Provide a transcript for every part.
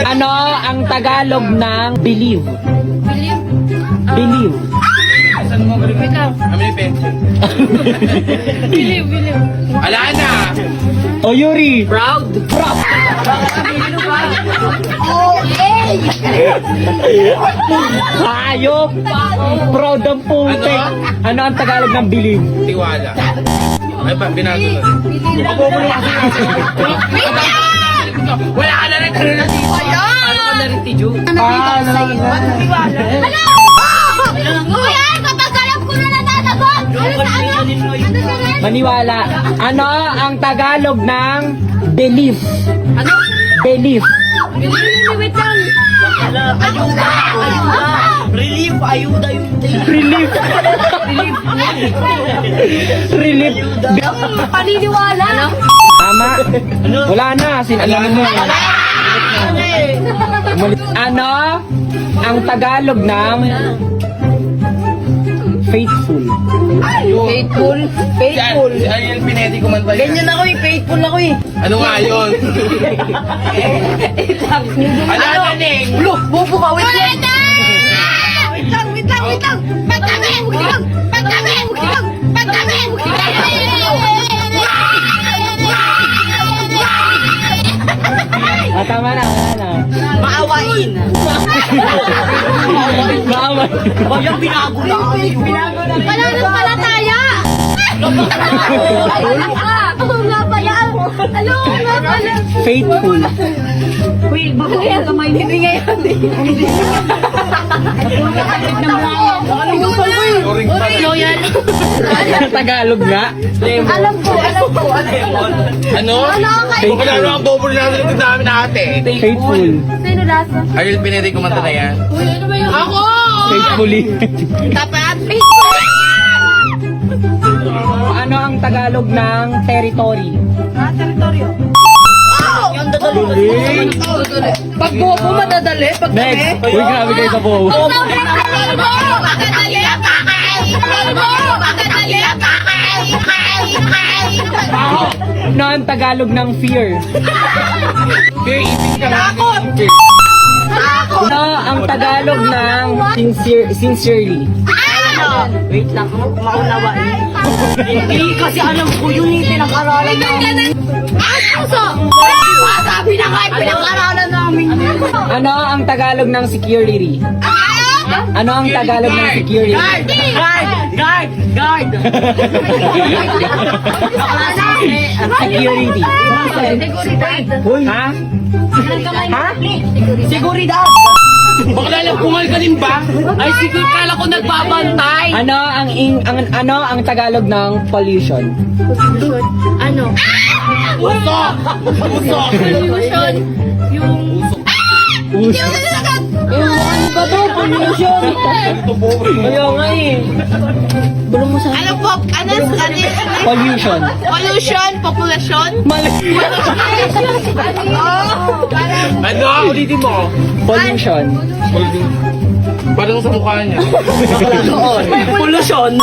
Ano ang Tagalog ng believe? Believe. Wait lang. Kami pencil. Believe. Ala na! O Yuri. Proud. Proud. Hayop. Proud ang putik. Ano ang Tagalog ng believe? Tiwala. Ay ba, binago na. Wala ka na rin. Ano ka na rin, Tijo? Kuya, kapag alam ko na natatagot! Ano sa ano? Maniwala. Ano ang Tagalog ng believe? Ano? Believe. Wait lang. Relief, ayuda yun. Relief. Relief. Paniniwala. Ano? Tama. Wala na. Sinalaman mo. Ano ang Tagalog ng faithful? Faithful. Faithful. Si Ariel Pinetti kumanta yan. Ganyan ako eh, faithful ako eh. Ano nga yun? Ala na, Ning! Bubo ka, wait lang. Wait lang! Pagkami! Tama na. Wala na. Maawain. Maaway. Bayang binago na. Wala nang palataya! Alam ka! Oo nga pala! Alam nga pala! Faithful. Uy, bakit ang kamay ni Ring ngayon? Loyal. Tagalog nga. Alam ko! Ano? Faithful. Wala na ang bobo na natin ng dami na ate. Faithful. Sino lasa? Ariel Pinetti kumanta na yan. Ako! Faithfully. Tapat! Ano ang Tagalog ng territory? Yung dadali. Pag bobo madadali. Pag Next. Uy, grabe kayo sa buho. Ano ang Tagalog ng fear? Fear eating ka na. Ano ang Tagalog ng sincerely? Wait lang, maunawain. Hindi kasi alam ko yun yung pinag-aralan namin. Sabi na nga, pinag-aralan namin. Ano ang Tagalog ng security? Ano ang Tagalog ng security? Guard! Security. Uy, ha? Ha? Seguridad! Bakla lang kumal ka din ba? Ay, siguro kala ko nagbabantay. Ano ang Tagalog ng pollution? Ano? Usok! Usok! Pollution. Yung... Ano ba to? Pollution. Kaya nga eh. Ano po? Ano? Pollution. Pollution? Populasyon? Mali. Ano? Ulitin mo. Pollution. Parang sa mukha niya. Polusyon!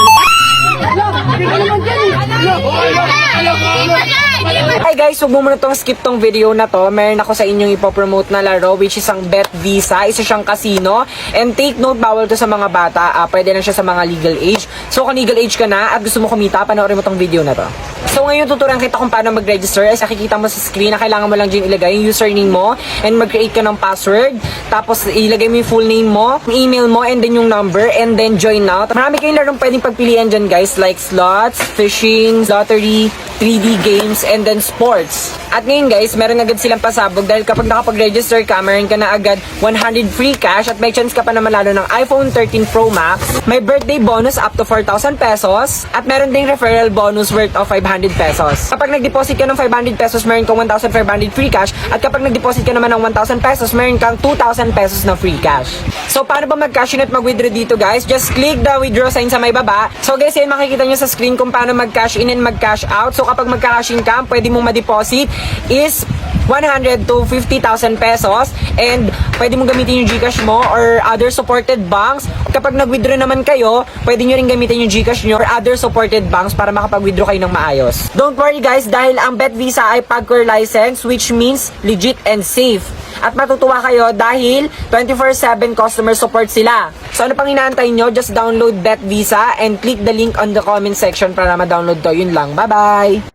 Hi guys, huwag mo muna itong skip tong video na to. Meron ako sa inyong ipopromote na laro which is ang Bet Visa. Isa siyang casino. And take note, bawal to sa mga bata. Pwede na siya sa mga legal age. So kung legal age ka na at gusto mo kumita, panoorin mo tong video na to. So ngayon tuturuan kita kung paano mag-register. As nakikita mo sa screen na kailangan mo lang dyan ilagay yung username mo and mag-create ka ng password. Tapos ilagay mo yung full name mo, email mo, and then yung number, and then join now. Marami kayong larong pwedeng pagpilian dyan guys, like slots, fishing, lottery, 3D games, and then sports. At ngayon guys, meron agad silang pasabog dahil kapag nakapag-register ka, meron ka na agad 100 free cash at may chance ka pa na manalo ng iPhone 13 Pro Max. May birthday bonus up to 4,000 pesos at meron ding referral bonus worth of 500 pesos. Kapag nag-deposit ka ng 500 pesos, meron kang 1,500 free cash at kapag nag-deposit ka naman ng 1,000 pesos, meron kang 2,000 pesos na free cash. So paano ba mag-cash in at mag-withdraw dito guys? Just click the withdraw sign sa may baba. So guys, yan makikita nyo sa screen kung paano mag-cash in and mag-cash out. So kapag magka-cash in ka, pwede mong ma-deposit is 100 to 50,000 pesos. And pwede mong gamitin yung GCash mo or other supported banks. Kapag nag-withdraw naman kayo, pwede nyo rin gamitin yung GCash nyo or other supported banks para makapag-withdraw kayo ng maayos. Don't worry guys, dahil ang Bet Visa ay PAGCOR license, which means legit and safe. At matutuwa kayo dahil 24/7 customer support sila. So ano pang inaantay nyo? Just download Bet Visa and click the link on the comment section para ma-download to. Yun lang. Bye-bye!